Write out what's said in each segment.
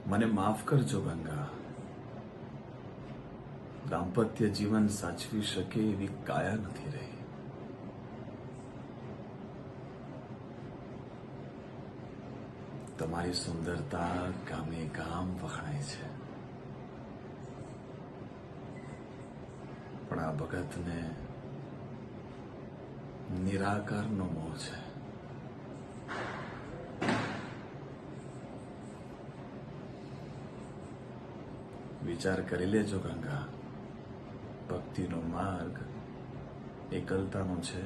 મને માફ કરજો ગંગા. દાંપત્ય જીવન સાચવી શકે એવી કાયા નથી રહી. તમારી સુંદરતા ગામે ગામ વખણાય છે, પણ આ ભગતને નિરાકારનો મોહ છે. વિચાર કરી લેજો ગંગા, ભક્તિનો માર્ગ એકલતાનો છે.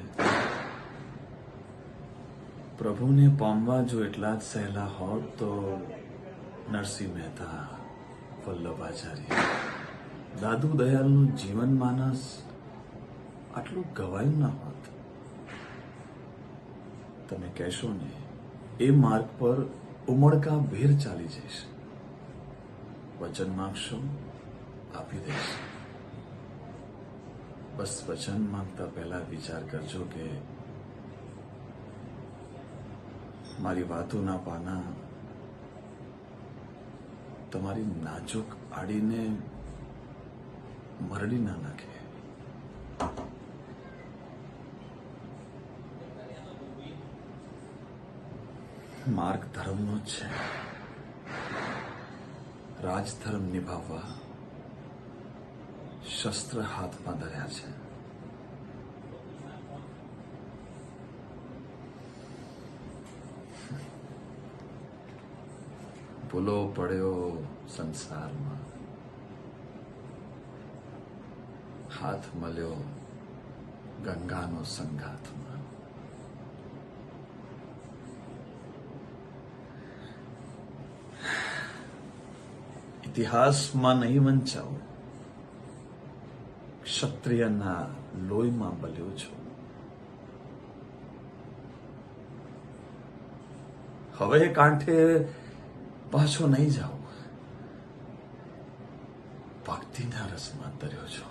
પ્રભુને પામવા જો એટલા જ સહેલા હોત તો નરસિંહ મહેતા, વલ્લભાચાર્ય, દાદુ દયાલનું જીવન માનસ આટલું ગવાયું ના હોત. તમે કહેશો ને એ માર્ગ પર ઉમળકા ભેર ચાલી જઈશ. વચન માંગશો, આપી દઈશ. બસ વચન માંગતા પહેલા વિચાર કરજો કે મારી વાતોના પાના તમારી નાજુક આડીને મરડી ના નાખે. માર્ગ ધર્મનો જ છે. રાજધર્મ નિભાવવા શસ્ત્ર હાથમાં ધર્યા છે. ભૂલો પડ્યો સંસારમાં, હાથ મળ્યો ગંગાનો સંગાથમાં. ઇતિહાસમાં નહીં વંચાવ, ક્ષત્રિયના લોહીમાં બલ્યો છો. હવે કાંઠે પાછો નહીં જાઓ, ભક્તિના રસમાં તર્યો છો.